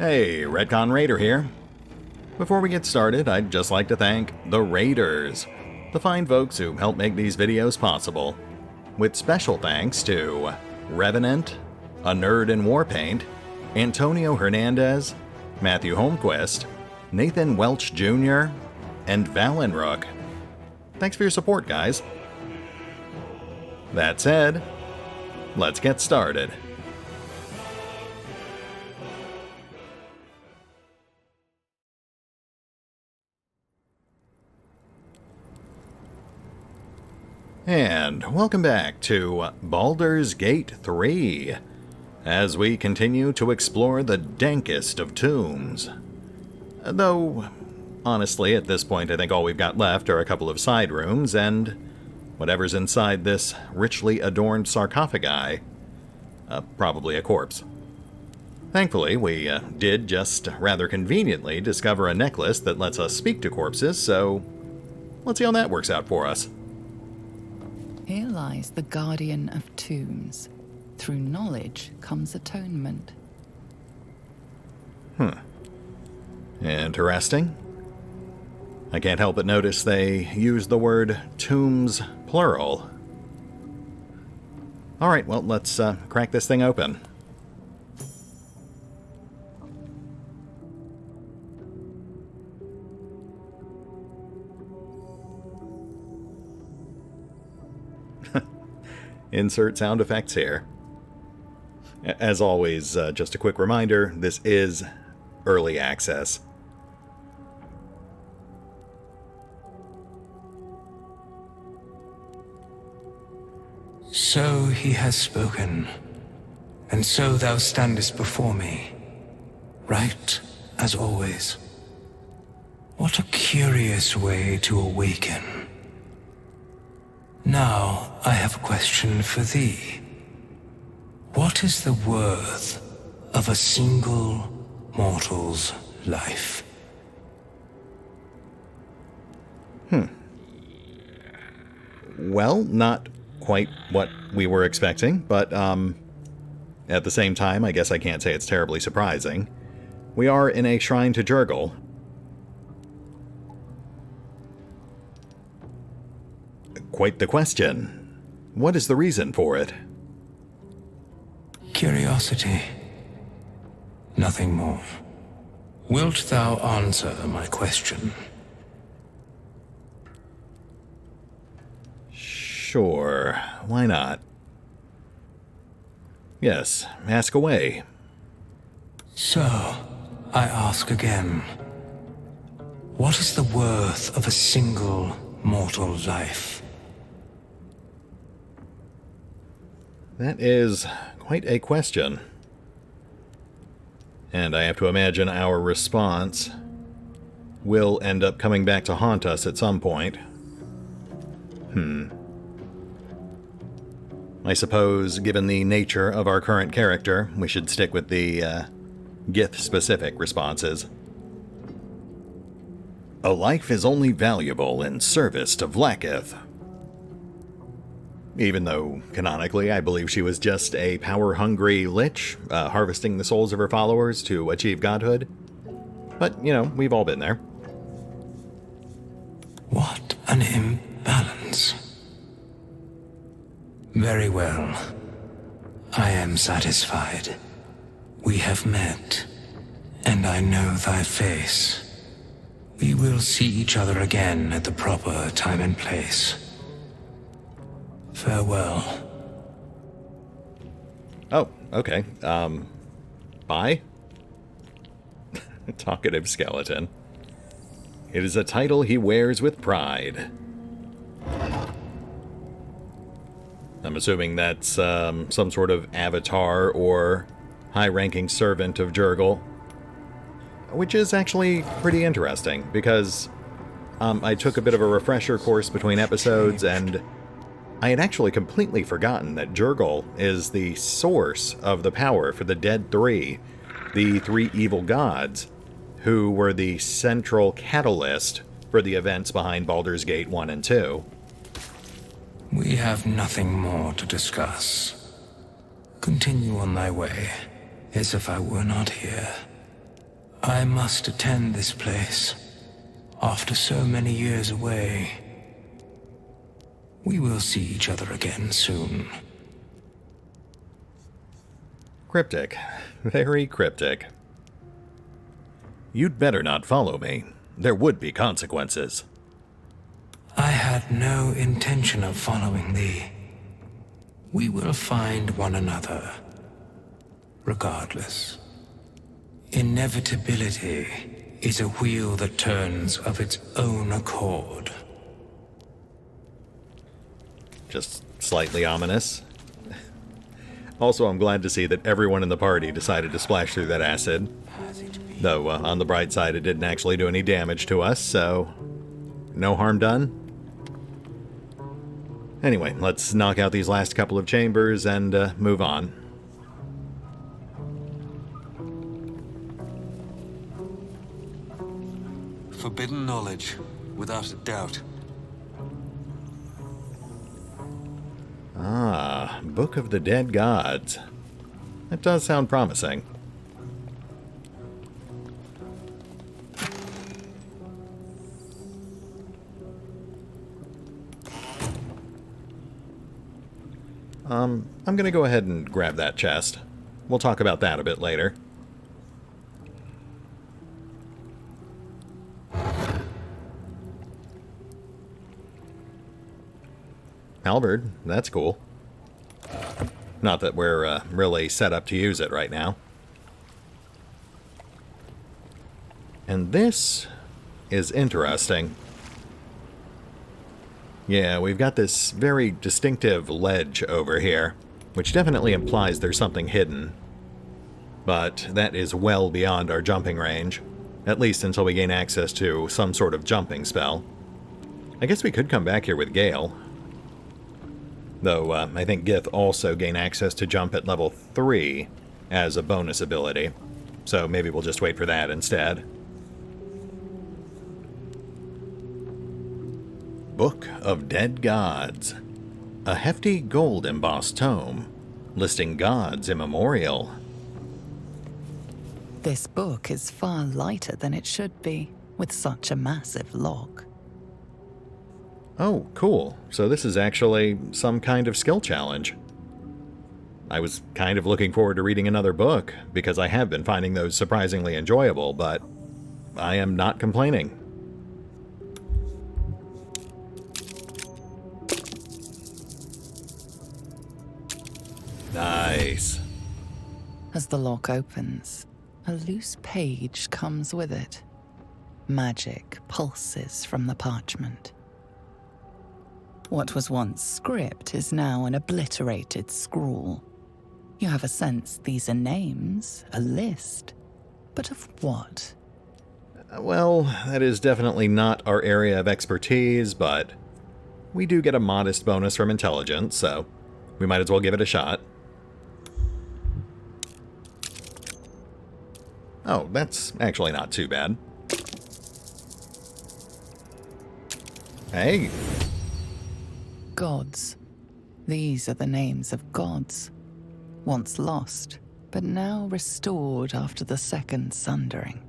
Hey, RetconRaider here. Before we get started, I'd just like to thank the Raiders, the fine folks who help make these videos possible. With special thanks to Revenant, Anerdinwarpaint, Antonio Hernandez, Matthew Holmquist, Nathan Welch Jr., and Valinrook. Thanks for your support, guys. That said, let's get started. And welcome back to Baldur's Gate 3, as we continue to explore the dankest of tombs. Though, honestly, at this point I think all we've got left are a couple of side rooms and whatever's inside this richly adorned sarcophagi. Probably a corpse. Thankfully, we did just rather conveniently discover a necklace that lets us speak to corpses, so let's see how that works out for us. Here lies the guardian of tombs. Through knowledge comes atonement. Interesting. I can't help but notice they use the word tombs plural. Alright, well, let's crack this thing open. Insert sound effects here. As always, just a quick reminder, this is early access. So he has spoken, and so thou standest before me, right as always. What a curious way to awaken. Now, I have a question for thee. What is the worth of a single mortal's life? Well, not quite what we were expecting, but at the same time, I guess I can't say it's terribly surprising. We are in a shrine to Jurgle. Quite the question. What is the reason for it? Curiosity. Nothing more. Wilt thou answer my question? Sure, why not? Yes, ask away. So, I ask again. What is the worth of a single mortal life? That is quite a question. And I have to imagine our response will end up coming back to haunt us at some point. I suppose, given the nature of our current character, we should stick with the Gith-specific responses. A life is only valuable in service to Vlakith. Even though, canonically, I believe she was just a power-hungry lich, harvesting the souls of her followers to achieve godhood. But, you know, we've all been there. What an imbalance. Very well. I am satisfied. We have met, and I know thy face. We will see each other again at the proper time and place. Farewell. Oh, okay. Bye? Talkative skeleton. It is a title he wears with pride. I'm assuming that's some sort of avatar or high-ranking servant of Jurgle. Which is actually pretty interesting, because I took a bit of a refresher course between episodes, and I had actually completely forgotten that Jurgle is the source of the power for the Dead Three, the three evil gods, who were the central catalyst for the events behind Baldur's Gate 1 and 2. We have nothing more to discuss. Continue on thy way, as if I were not here. I must attend this place. After so many years away, we will see each other again soon. Cryptic. Very cryptic. You'd better not follow me. There would be consequences. I had no intention of following thee. We will find one another, regardless. Inevitability is a wheel that turns of its own accord. Just slightly ominous. Also, I'm glad to see that everyone in the party decided to splash through that acid. Though, on the bright side, it didn't actually do any damage to us, so no harm done. Anyway, let's knock out these last couple of chambers and move on. Forbidden knowledge, without a doubt. Ah, Book of the Dead Gods. That does sound promising. I'm gonna go ahead and grab that chest. We'll talk about that a bit later. Halberd, that's cool. Not that we're really set up to use it right now. And this is interesting. Yeah, we've got this very distinctive ledge over here, which definitely implies there's something hidden. But that is well beyond our jumping range, at least until we gain access to some sort of jumping spell. I guess we could come back here with Gale. Though, I think Gith also gain access to jump at level 3 as a bonus ability, so maybe we'll just wait for that instead. Book of Dead Gods. A hefty gold embossed tome, listing gods immemorial. This book is far lighter than it should be, with such a massive log. Oh, cool. So this is actually some kind of skill challenge. I was kind of looking forward to reading another book, because I have been finding those surprisingly enjoyable, but I am not complaining. Nice. As the lock opens, a loose page comes with it. Magic pulses from the parchment. What was once script is now an obliterated scrawl. You have a sense these are names, a list. But of what? Well, that is definitely not our area of expertise, but we do get a modest bonus from intelligence, so we might as well give it a shot. Oh, that's actually not too bad. Hey. Gods. These are the names of gods. Once lost, but now restored after the second sundering.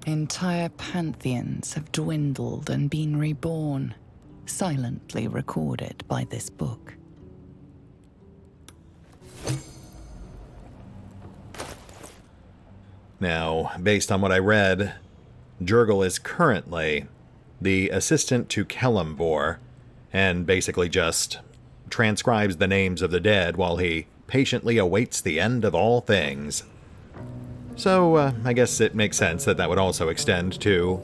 Entire pantheons have dwindled and been reborn, silently recorded by this book. Now, based on what I read, Jurgle is currently the assistant to Celeborn, and basically just transcribes the names of the dead while he patiently awaits the end of all things. So, I guess it makes sense that that would also extend to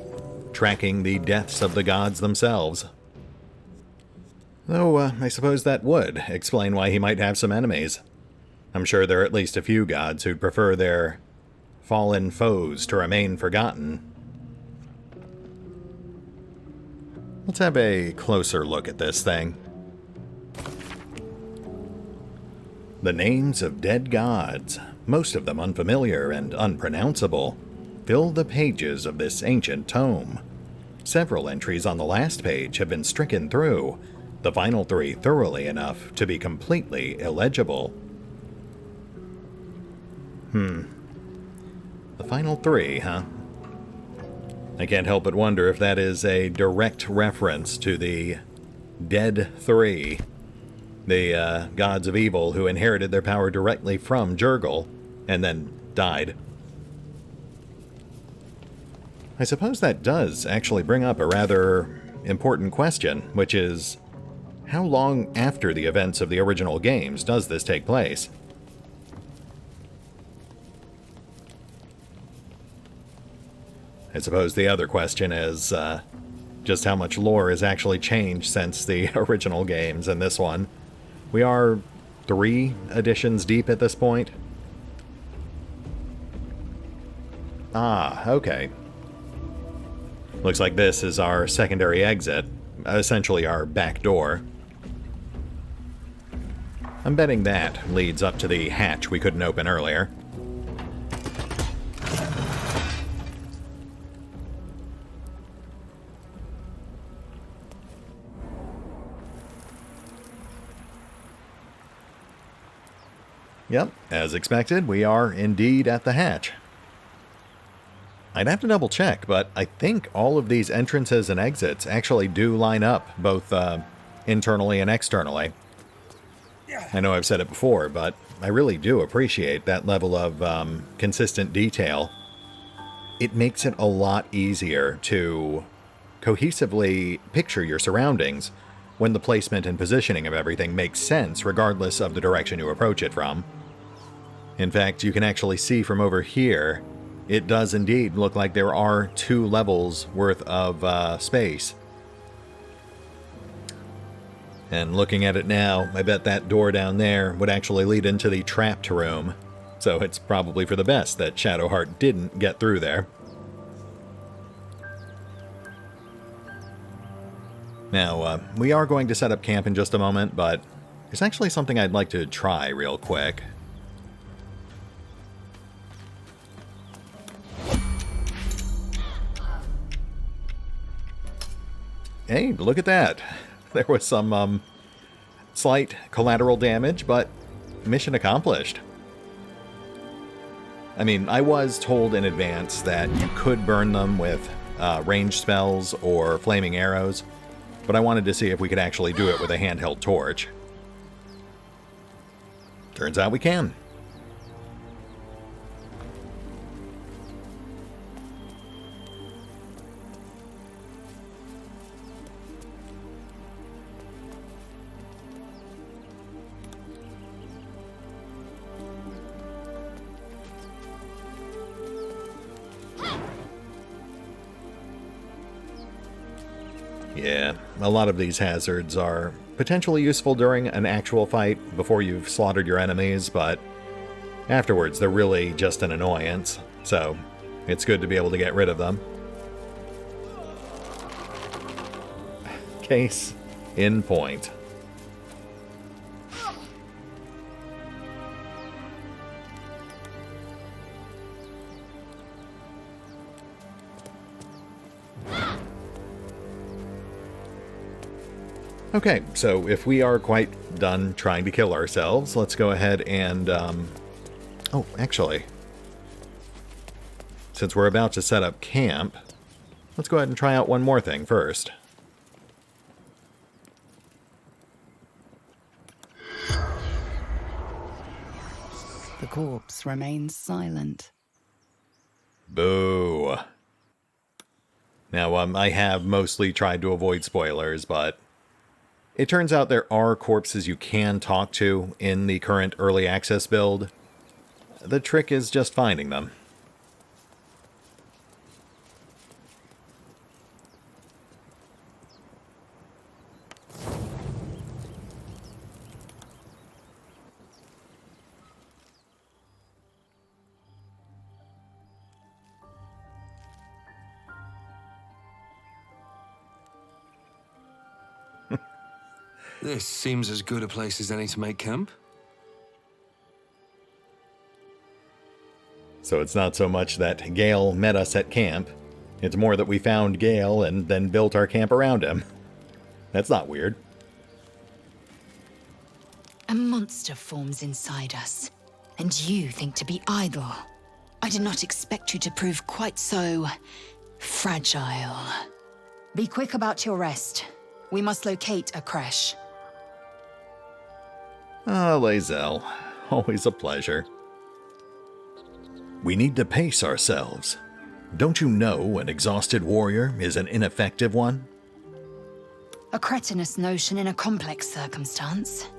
tracking the deaths of the gods themselves. Though, I suppose that would explain why he might have some enemies. I'm sure there are at least a few gods who'd prefer their fallen foes to remain forgotten. Let's have a closer look at this thing. The names of dead gods, most of them unfamiliar and unpronounceable, fill the pages of this ancient tome. Several entries on the last page have been stricken through, the final 3 thoroughly enough to be completely illegible. The final three, huh? I can't help but wonder if that is a direct reference to the Dead Three, the gods of evil who inherited their power directly from Jurgle and then died. I suppose that does actually bring up a rather important question, which is, how long after the events of the original games does this take place? I suppose the other question is just how much lore has actually changed since the original games and this one. We are 3 editions deep at this point. Ah, okay. Looks like this is our secondary exit, essentially our back door. I'm betting that leads up to the hatch we couldn't open earlier. Yep, as expected, we are indeed at the hatch. I'd have to double check, but I think all of these entrances and exits actually do line up, both internally and externally. I know I've said it before, but I really do appreciate that level of consistent detail. It makes it a lot easier to cohesively picture your surroundings when the placement and positioning of everything makes sense regardless of the direction you approach it from. In fact, you can actually see from over here, it does indeed look like there are 2 levels worth of space. And looking at it now, I bet that door down there would actually lead into the trapped room. So it's probably for the best that Shadowheart didn't get through there. Now, we are going to set up camp in just a moment, but there's actually something I'd like to try real quick. Hey, look at that. There was some slight collateral damage, but mission accomplished. I mean, I was told in advance that you could burn them with ranged spells or flaming arrows, but I wanted to see if we could actually do it with a handheld torch. Turns out we can. Yeah, a lot of these hazards are potentially useful during an actual fight before you've slaughtered your enemies, but afterwards they're really just an annoyance, so it's good to be able to get rid of them. Case in point. Okay, so if we are quite done trying to kill ourselves, let's go ahead and, oh, actually, since we're about to set up camp, let's go ahead and try out one more thing first. The corpse remains silent. Boo. Now, I have mostly tried to avoid spoilers, but it turns out there are corpses you can talk to in the current early access build. The trick is just finding them. This seems as good a place as any to make camp. So it's not so much that Gale met us at camp. It's more that we found Gale and then built our camp around him. That's not weird. A monster forms inside us, and you think to be idle. I did not expect you to prove quite so fragile. Be quick about your rest. We must locate a creche. Ah, Lae'zel. Always a pleasure. We need to pace ourselves. Don't you know an exhausted warrior is an ineffective one? A cretinous notion in a complex circumstance.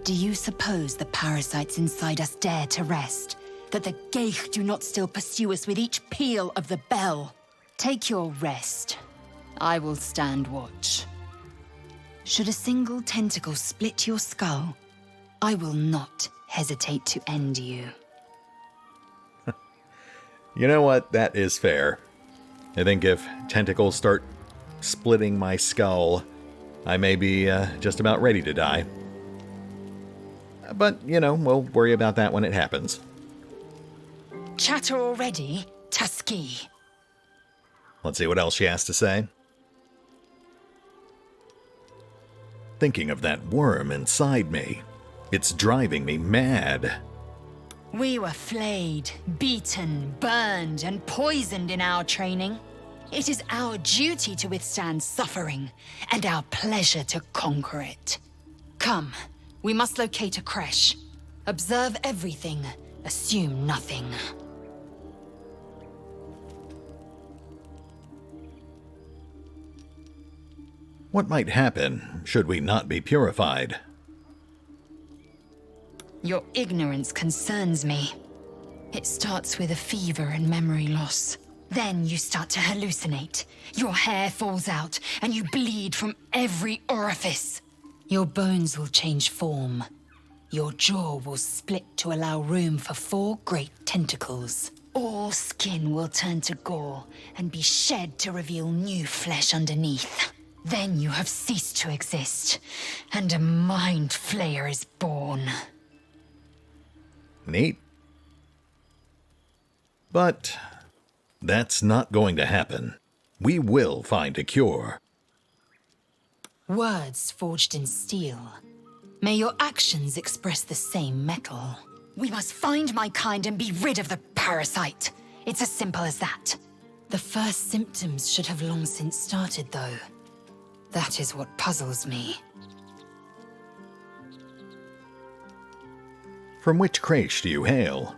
Do you suppose the parasites inside us dare to rest? That the Geich do not still pursue us with each peal of the bell? Take your rest. I will stand watch. Should a single tentacle split your skull, I will not hesitate to end you. You know what? That is fair. I think if tentacles start splitting my skull, I may be just about ready to die. But, we'll worry about that when it happens. Chatter already, Tusky. Let's see what else she has to say. Thinking of that worm inside me. It's driving me mad. We were flayed, beaten, burned, and poisoned in our training. It is our duty to withstand suffering, and our pleasure to conquer it. Come, we must locate a creche. Observe everything, assume nothing. What might happen should we not be purified? Your ignorance concerns me. It starts with a fever and memory loss. Then you start to hallucinate. Your hair falls out, and you bleed from every orifice. Your bones will change form. Your jaw will split to allow room for 4 great tentacles. All skin will turn to gore and be shed to reveal new flesh underneath. Then you have ceased to exist, and a mind flayer is born. Neat. But that's not going to happen. We will find a cure. Words forged in steel. May your actions express the same metal. We must find my kind and be rid of the parasite. It's as simple as that. The first symptoms should have long since started, though. That is what puzzles me. From which creche do you hail?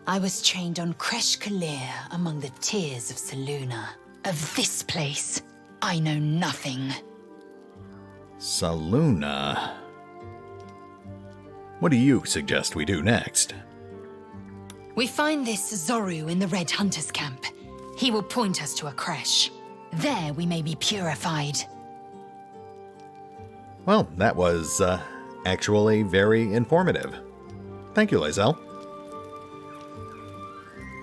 I was trained on Creche Kalir among the tears of Selûne. Of this place, I know nothing. Selûne. What do you suggest we do next? We find this Zoru in the Red Hunter's camp. He will point us to a creche. There we may be purified. Well, that was actually very informative. Thank you, Lae'zel.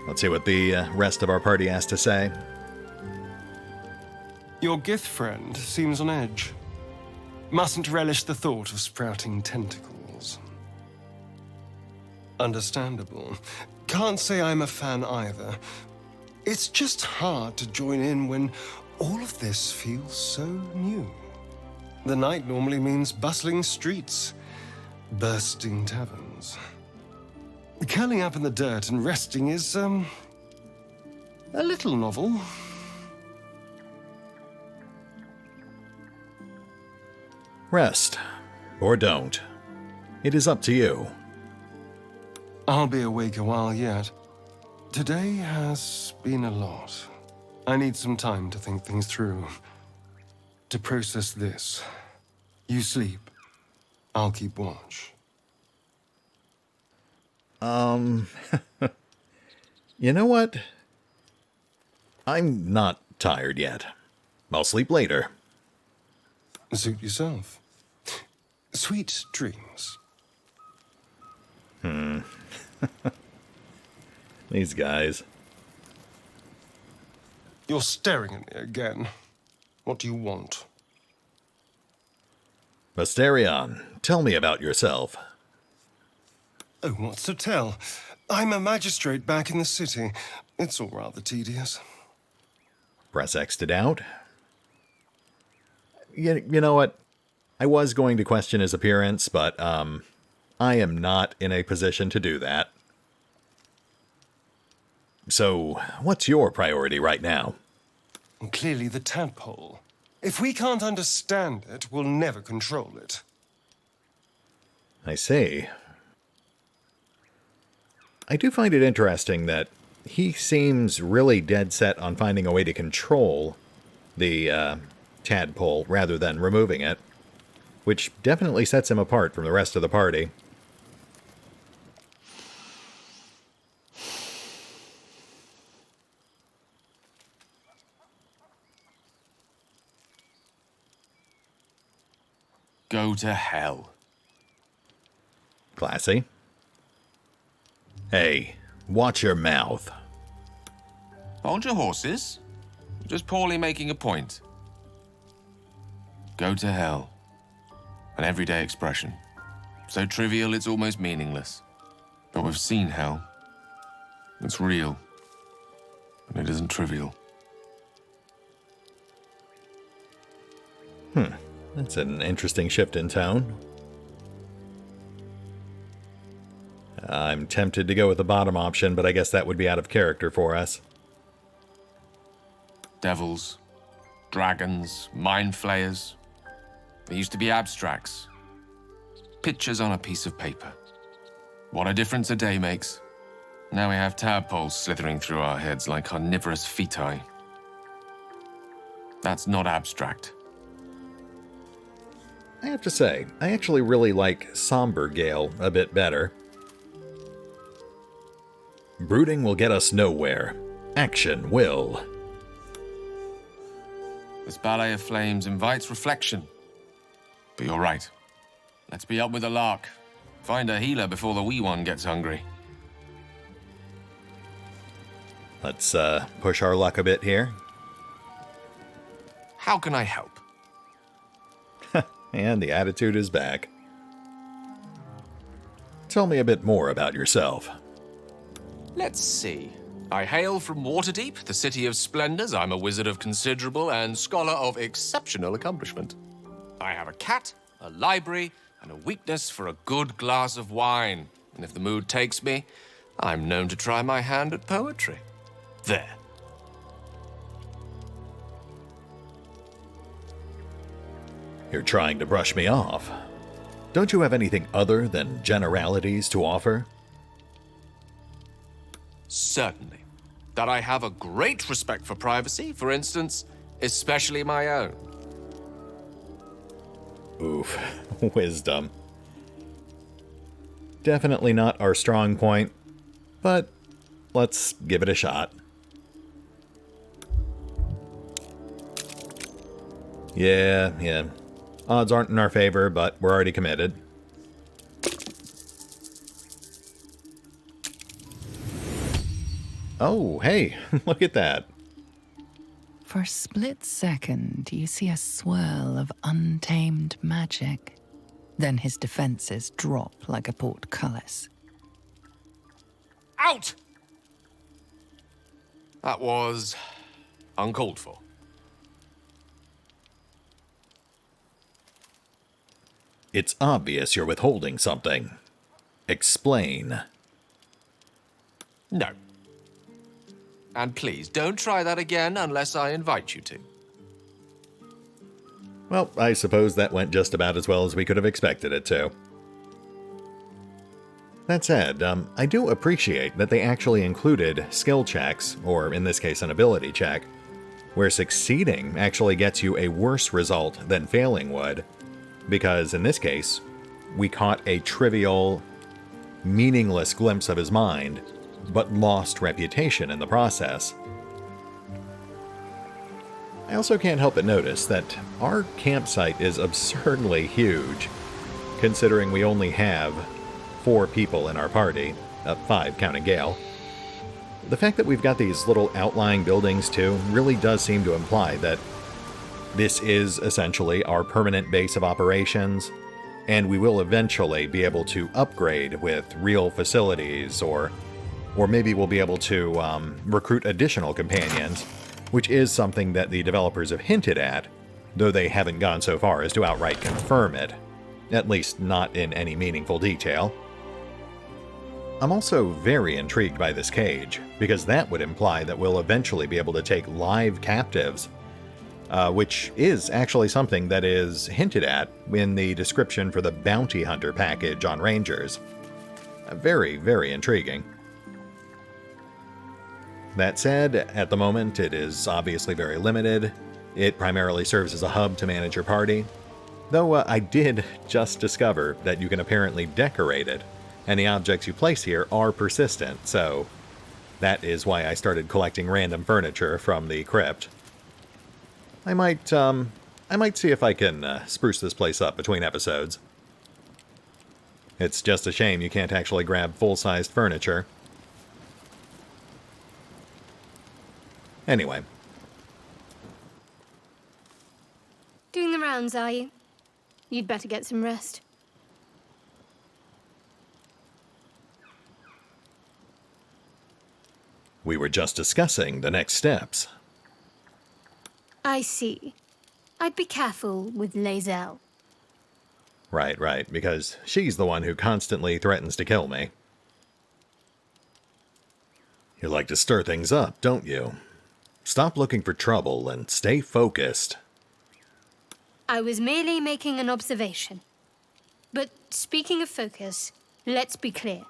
Let's see what the rest of our party has to say. Your Gith friend seems on edge. Mustn't relish the thought of sprouting tentacles. Understandable. Can't say I'm a fan either. It's just hard to join in when all of this feels so new. The night normally means bustling streets, bursting taverns. Curling up in the dirt and resting is, a little novel. Rest. Or don't. It is up to you. I'll be awake a while yet. Today has been a lot. I need some time to think things through. To process this. You sleep. I'll keep watch. You know what? I'm not tired yet. I'll sleep later. Suit yourself. Sweet dreams. These guys. You're staring at me again. What do you want? Mysterion, tell me about yourself. Oh, what's to tell? I'm a magistrate back in the city. It's all rather tedious. Press X to doubt. You know what? I was going to question his appearance, but, I am not in a position to do that. So, what's your priority right now? Clearly the tadpole. If we can't understand it, we'll never control it. I see. I do find it interesting that he seems really dead set on finding a way to control the tadpole rather than removing it, which definitely sets him apart from the rest of the party. Go to hell. Classy. Hey, watch your mouth. Hold your horses. Just poorly making a point. Go to hell. An everyday expression. So trivial it's almost meaningless. But we've seen hell. It's real. And it isn't trivial. That's an interesting shift in tone. I'm tempted to go with the bottom option, but I guess that would be out of character for us. Devils, dragons, mind flayers. They used to be abstracts. Pictures on a piece of paper. What a difference a day makes. Now we have tadpoles slithering through our heads like carnivorous feti. That's not abstract. I have to say, I actually really like Somber Gale a bit better. Brooding will get us nowhere. Action will. This ballet of flames invites reflection. But you're right. Let's be up with the lark. Find a healer before the wee one gets hungry. Let's push our luck a bit here. How can I help? And the attitude is back. Tell me a bit more about yourself. Let's see. I hail from Waterdeep, the city of splendors. I'm a wizard of considerable and scholar of exceptional accomplishment. I have a cat, a library, and a weakness for a good glass of wine. And if the mood takes me, I'm known to try my hand at poetry. There. You're trying to brush me off. Don't you have anything other than generalities to offer? Certainly. That I have a great respect for privacy, for instance, especially my own. Oof, wisdom. Definitely not our strong point, but let's give it a shot. Yeah. Odds aren't in our favor, but we're already committed. Oh, hey, look at that. For a split second, you see a swirl of untamed magic. Then his defenses drop like a portcullis. Out! That was uncalled for. It's obvious you're withholding something. Explain. No. And please, don't try that again unless I invite you to. Well, I suppose that went just about as well as we could have expected it to. That said, I do appreciate that they actually included skill checks, or in this case an ability check, where succeeding actually gets you a worse result than failing would, because in this case, we caught a trivial, meaningless glimpse of his mind, but lost reputation in the process. I also can't help but notice that our campsite is absurdly huge, considering we only have 4 people in our party, 5 counting Gale. The fact that we've got these little outlying buildings too really does seem to imply that this is essentially our permanent base of operations, and we will eventually be able to upgrade with real facilities, or maybe we'll be able to recruit additional companions, which is something that the developers have hinted at, though they haven't gone so far as to outright confirm it, at least not in any meaningful detail. I'm also very intrigued by this cage, because that would imply that we'll eventually be able to take live captives, which is actually something that is hinted at in the description for the Bounty Hunter package on Rangers. Very, very intriguing. That said, at the moment it is obviously very limited. It primarily serves as a hub to manage your party, though I did just discover that you can apparently decorate it, and the objects you place here are persistent, so that is why I started collecting random furniture from the crypt. I might see if I can spruce this place up between episodes. It's just a shame you can't actually grab full-sized furniture. Anyway. Doing the rounds, are you? You'd better get some rest. We were just discussing the next steps. I see. I'd be careful with Lae'zel. Right, because she's the one who constantly threatens to kill me. You like to stir things up, don't you? Stop looking for trouble and stay focused. I was merely making an observation. But speaking of focus, let's be clear.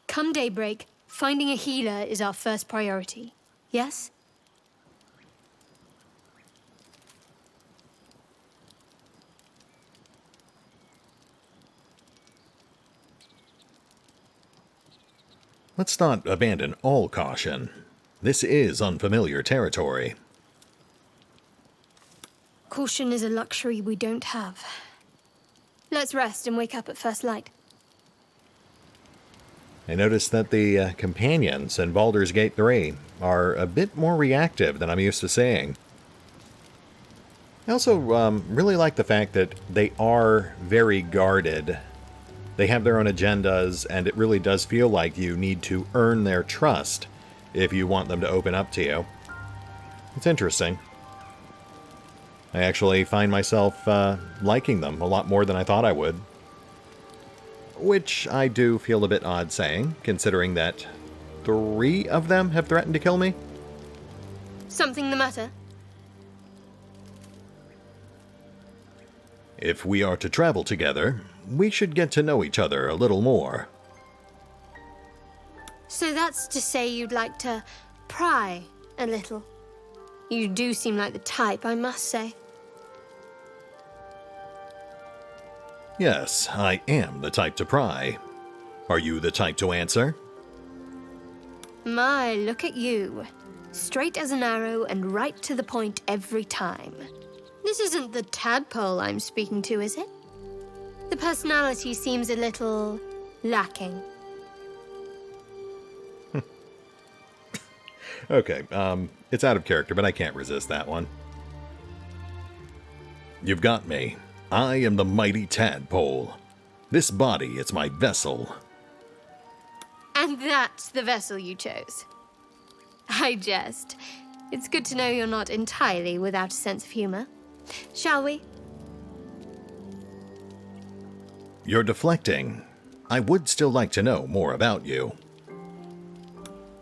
Come daybreak, finding a healer is our first priority. Yes? Let's not abandon all caution. This is unfamiliar territory. Caution is a luxury we don't have. Let's rest and wake up at first light. I noticed that the companions in Baldur's Gate 3 are a bit more reactive than I'm used to seeing. I also really like the fact that they are very guarded. They have their own agendas, and it really does feel like you need to earn their trust if you want them to open up to you. It's interesting. I actually find myself liking them a lot more than I thought I would. Which I do feel a bit odd saying, considering that 3 of them have threatened to kill me. Something the matter? If we are to travel together, we should get to know each other a little more. So that's to say you'd like to pry a little. You do seem like the type, I must say. Yes, I am the type to pry. Are you the type to answer? My, look at you. Straight as an arrow and right to the point every time. This isn't the tadpole I'm speaking to, is it? The personality seems a little lacking. Okay, it's out of character, but I can't resist that one. You've got me. I am the mighty tadpole. This body is my vessel. And that's the vessel you chose. I jest. It's good to know you're not entirely without a sense of humor. Shall we? You're deflecting. I would still like to know more about you.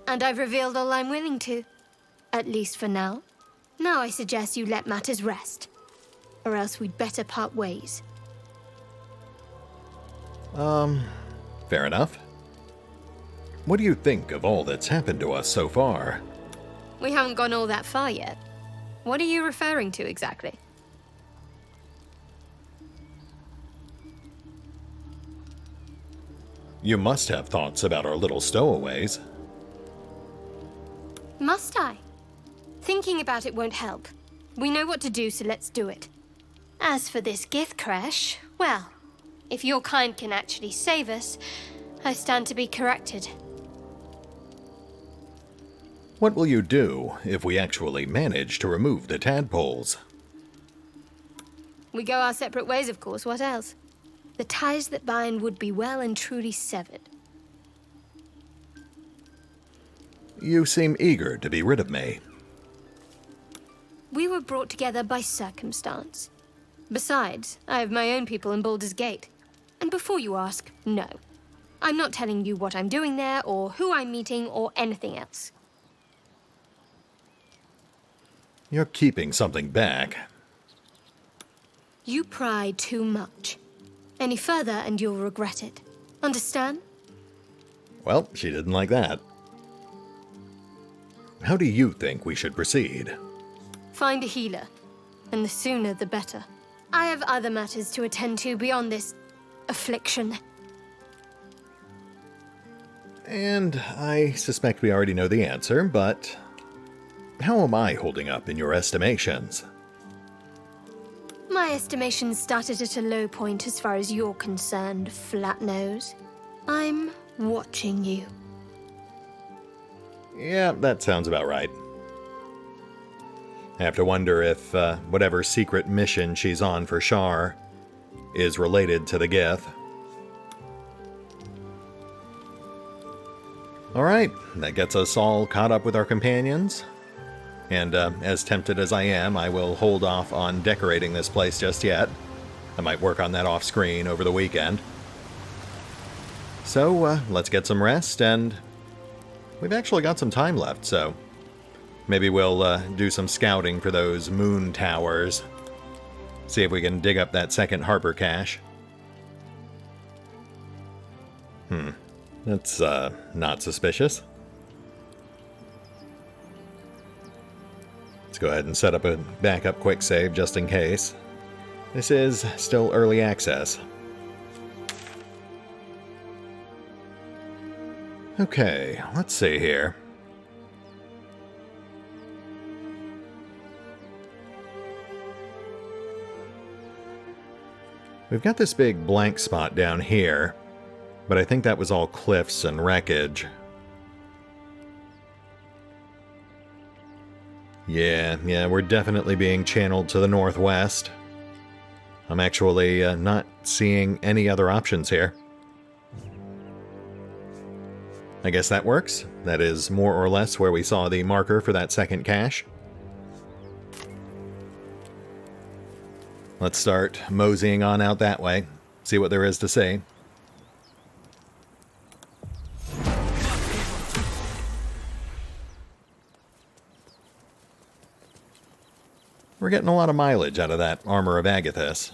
And I've revealed all I'm willing to. At least for now. Now I suggest you let matters rest. Or else we'd better part ways. Fair enough. What do you think of all that's happened to us so far? We haven't gone all that far yet. What are you referring to exactly? You must have thoughts about our little stowaways. Must I? Thinking about it won't help. We know what to do, so let's do it. As for this gift crash, well, if your kind can actually save us, I stand to be corrected. What will you do if we actually manage to remove the tadpoles? We go our separate ways, of course. What else? The ties that bind would be well and truly severed. You seem eager to be rid of me. We were brought together by circumstance. Besides, I have my own people in Baldur's Gate. And before you ask, no. I'm not telling you what I'm doing there, or who I'm meeting, or anything else. You're keeping something back. You pry too much. Any further and you'll regret it. Understand? Well, she didn't like that. How do you think we should proceed? Find a healer, and the sooner the better. I have other matters to attend to beyond this affliction. And I suspect we already know the answer, but how am I holding up in your estimations? My estimations started at a low point as far as you're concerned, flat nose. I'm watching you. Yeah, that sounds about right. I have to wonder if whatever secret mission she's on for Shar is related to the Gith. Alright, that gets us all caught up with our companions. And as tempted as I am, I will hold off on decorating this place just yet. I might work on that off-screen over the weekend. So, let's get some rest, and we've actually got some time left, so maybe we'll do some scouting for those moon towers. See if we can dig up that second Harper cache. That's not suspicious. Let's go ahead and set up a backup quick save just in case. This is still early access. Okay, let's see here. We've got this big blank spot down here, but I think that was all cliffs and wreckage. Yeah, we're definitely being channeled to the northwest. I'm actually not seeing any other options here. I guess that works. That is more or less where we saw the marker for that second cache. Let's start moseying on out that way, see what there is to see. We're getting a lot of mileage out of that Armor of Agathis.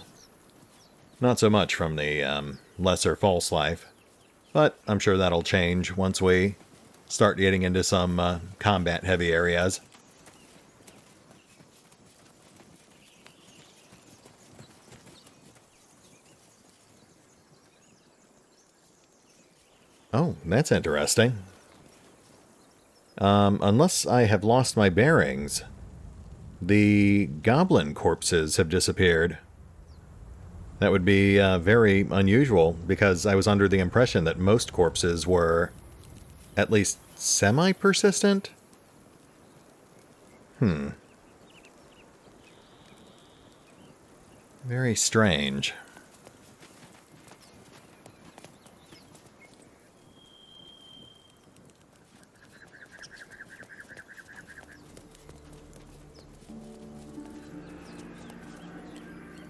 Not so much from the lesser false life, but I'm sure that'll change once we start getting into some combat-heavy areas. Oh, that's interesting. Unless I have lost my bearings, the goblin corpses have disappeared. That would be very unusual, because I was under the impression that most corpses were at least semi-persistent. Very strange.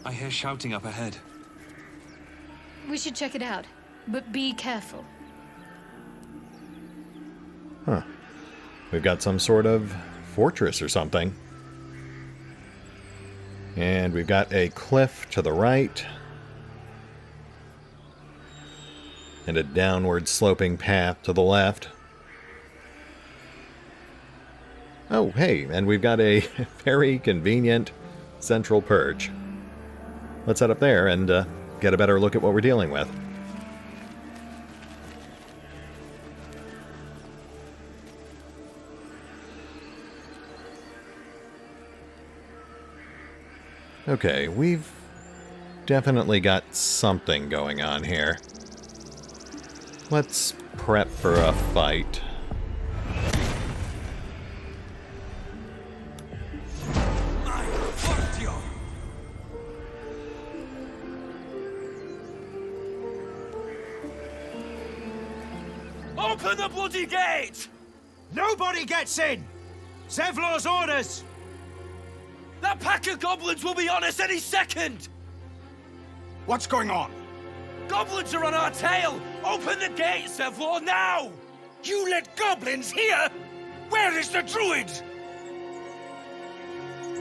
I hear shouting up ahead. We should check it out, but be careful. Huh. We've got some sort of fortress or something. And we've got a cliff to the right. And a downward sloping path to the left. Oh, hey, and we've got a very convenient central perch. Let's head up there and get a better look at what we're dealing with. Okay, we've definitely got something going on here. Let's prep for a fight. Open the bloody gate! Nobody gets in! Zevlor's orders! That pack of goblins will be on us any second! What's going on? Goblins are on our tail! Open the gate, Zevlor, now! You let goblins here? Where is the druid?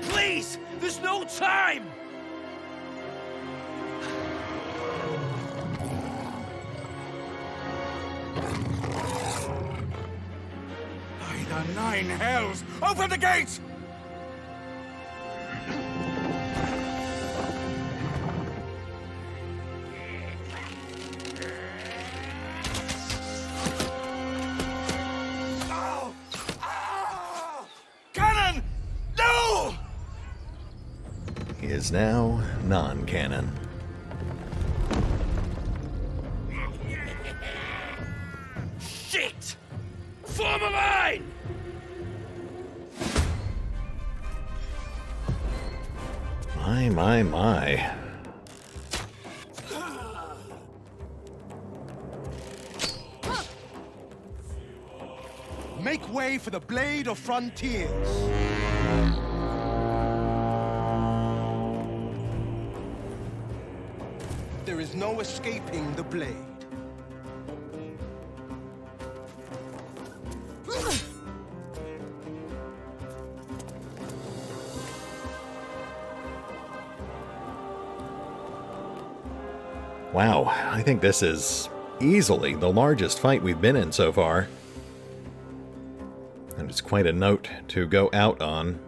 Please, there's no time! By the 9 hells! Open the gate! Cannon! No! He is now non-canon. Shit! Form a line! My. Make way for the Blade of Frontiers. There is no escaping the blade. Wow, I think this is easily the largest fight we've been in so far. And it's quite a note to go out on.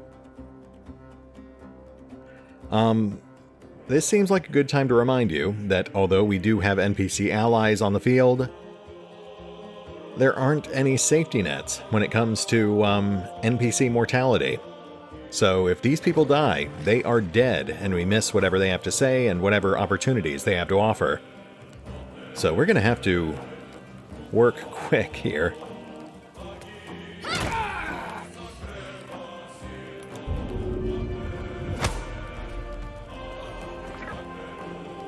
This seems like a good time to remind you that although we do have NPC allies on the field, there aren't any safety nets when it comes to NPC mortality. So if these people die, they are dead, and we miss whatever they have to say and whatever opportunities they have to offer. So we're going to have to work quick here.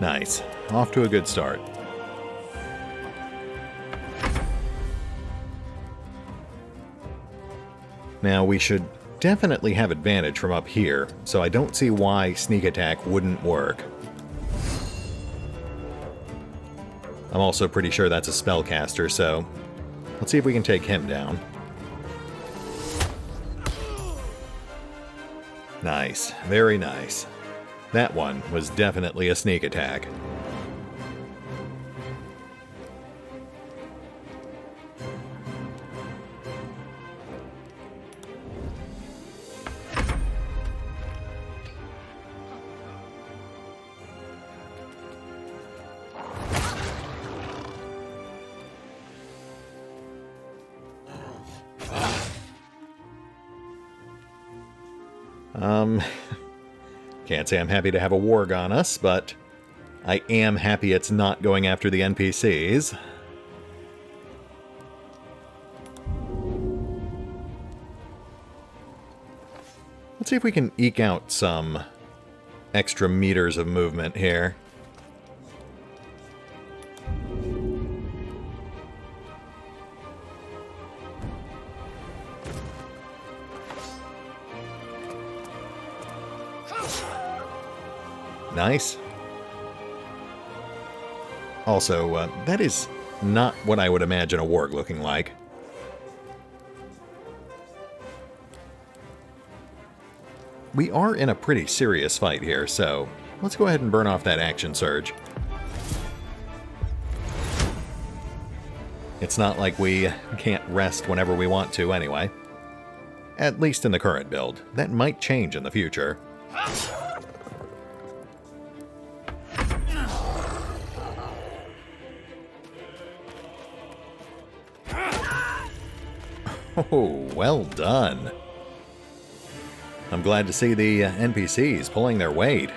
Nice. Off to a good start. Now, we should definitely have advantage from up here, so I don't see why sneak attack wouldn't work. I'm also pretty sure that's a spellcaster, so let's see if we can take him down. Nice. Very nice. That one was definitely a sneak attack. Can't say I'm happy to have a warg on us, but I am happy it's not going after the NPCs. Let's see if we can eke out some extra meters of movement here. Nice. Also, that is not what I would imagine a warg looking like. We are in a pretty serious fight here, so let's go ahead and burn off that action surge. It's not like we can't rest whenever we want to anyway. At least in the current build. That might change in the future. Oh, well done. I'm glad to see the NPCs pulling their weight.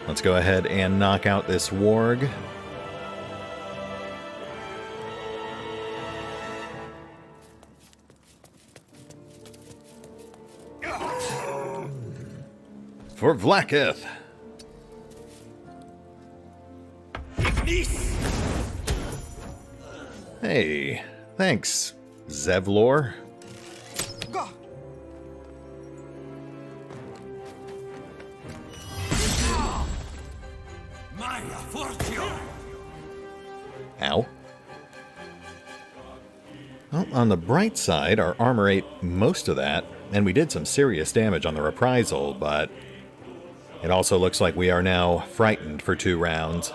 Let's go ahead and knock out this warg. For Vlakith! Hey, thanks, Zevlor. Well, on the bright side, our armor ate most of that, and we did some serious damage on the reprisal, but it also looks like we are now frightened for 2 rounds.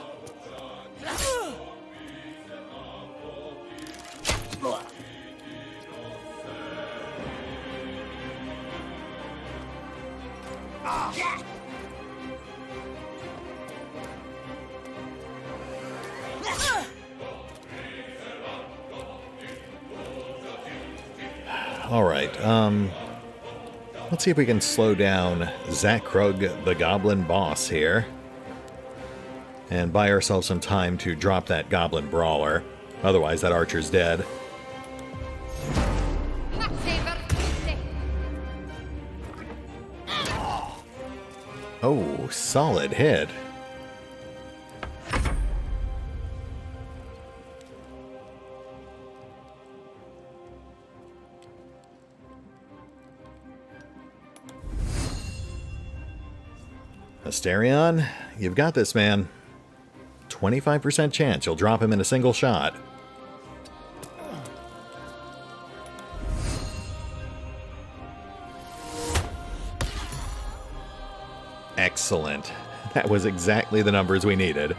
Alright, let's see if we can slow down Zakrug, the Goblin boss here. And buy ourselves some time to drop that Goblin Brawler. Otherwise, that archer's dead. Oh, solid hit. Asterion, you've got this, man. 25% chance you'll drop him in a single shot. Excellent. That was exactly the numbers we needed.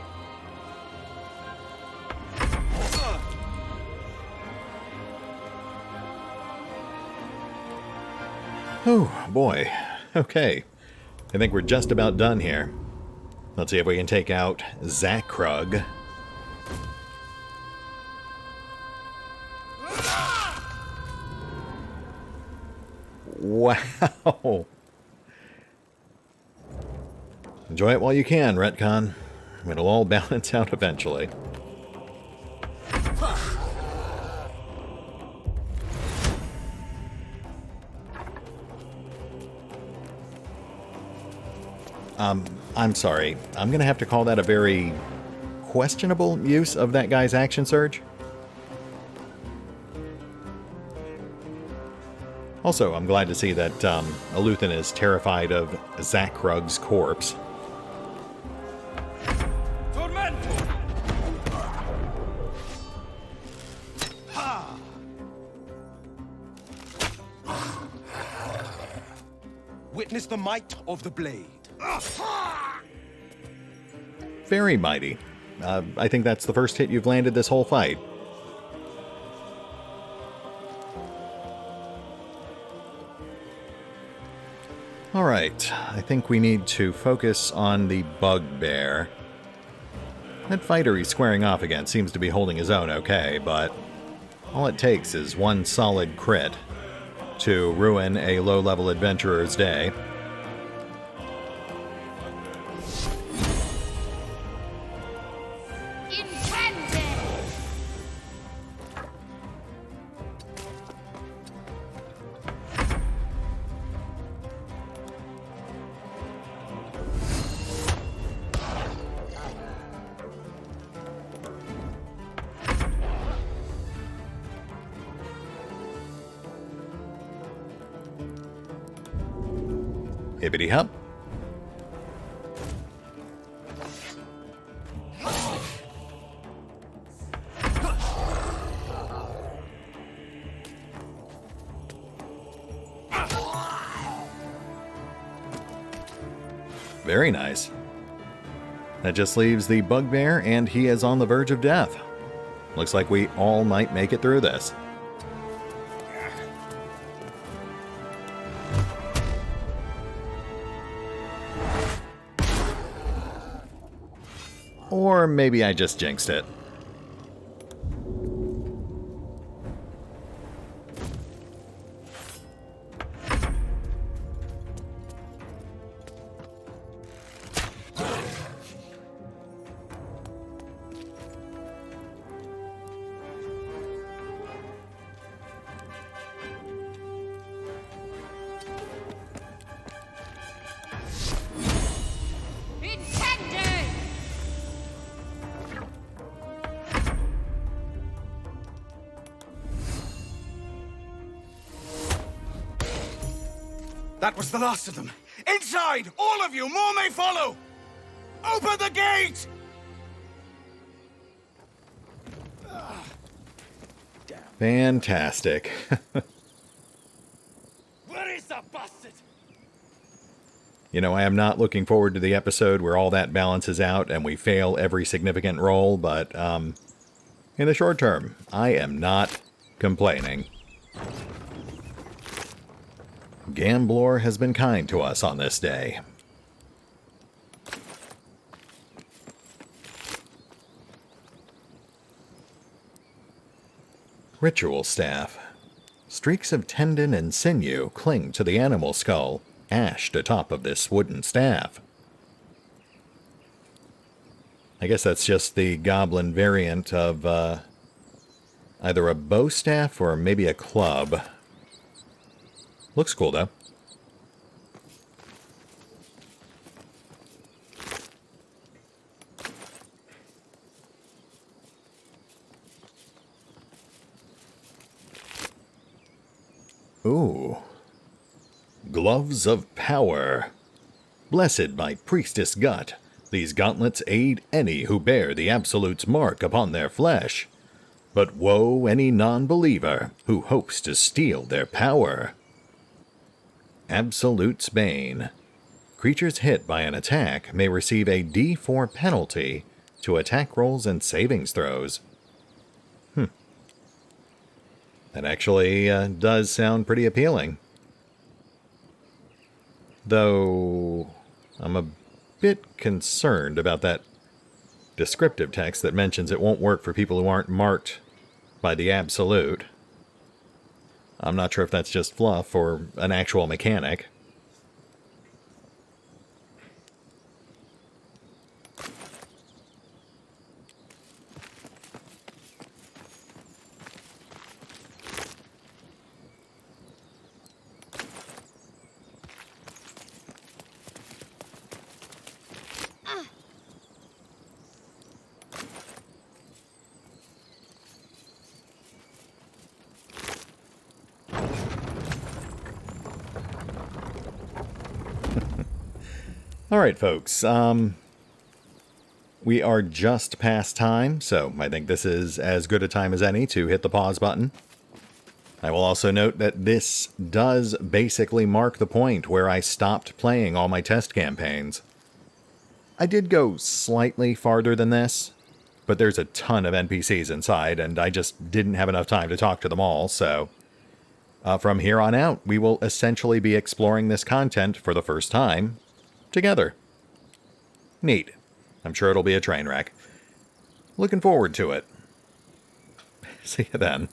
Oh, boy. Okay. I think we're just about done here. Let's see if we can take out Zakrug. Wow. Enjoy it while you can, Retcon. It'll all balance out eventually. I'm sorry. I'm going to have to call that a very questionable use of that guy's action surge. Also, I'm glad to see that Iluthin is terrified of Zakrug's corpse. Witness the might of the blade. Very mighty. I think that's the first hit you've landed this whole fight. Alright, I think we need to focus on the bugbear. That fighter he's squaring off against seems to be holding his own okay, but all it takes is one solid crit to ruin a low-level adventurer's day. Hippity hop. Very nice. That just leaves the bugbear, and he is on the verge of death. Looks like we all might make it through this. Or maybe I just jinxed it. That was the last of them. Inside! All of you! More may follow! Open the gate! Damn. Fantastic. Where is that bastard? You know, I am not looking forward to the episode where all that balances out and we fail every significant roll, but in the short term, I am not complaining. Gamblor has been kind to us on this day. Ritual staff. Streaks of tendon and sinew cling to the animal skull, ashed atop of this wooden staff. I guess that's just the goblin variant of either a bow staff or maybe a club. Looks cool, though. Ooh. Gloves of Power. Blessed by Priestess Gut, these gauntlets aid any who bear the Absolute's mark upon their flesh. But woe any non-believer who hopes to steal their power. Absolute's Bane. Creatures hit by an attack may receive a D4 penalty to attack rolls and savings throws. That actually does sound pretty appealing. Though I'm a bit concerned about that descriptive text that mentions it won't work for people who aren't marked by the Absolute. I'm not sure if that's just fluff or an actual mechanic. Alright, folks, we are just past time, so I think this is as good a time as any to hit the pause button. I will also note that this does basically mark the point where I stopped playing all my test campaigns. I did go slightly farther than this, but there's a ton of NPCs inside, and I just didn't have enough time to talk to them all, so from here on out, we will essentially be exploring this content for the first time together. Neat. I'm sure it'll be a train wreck. Looking forward to it. See you then.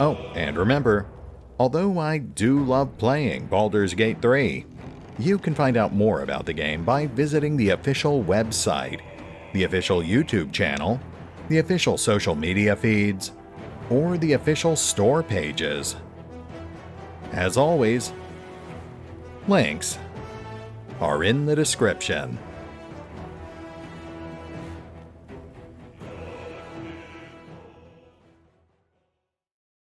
Oh, and remember, although I do love playing Baldur's Gate 3, you can find out more about the game by visiting the official website, the official YouTube channel, the official social media feeds, or the official store pages. As always, links are in the description.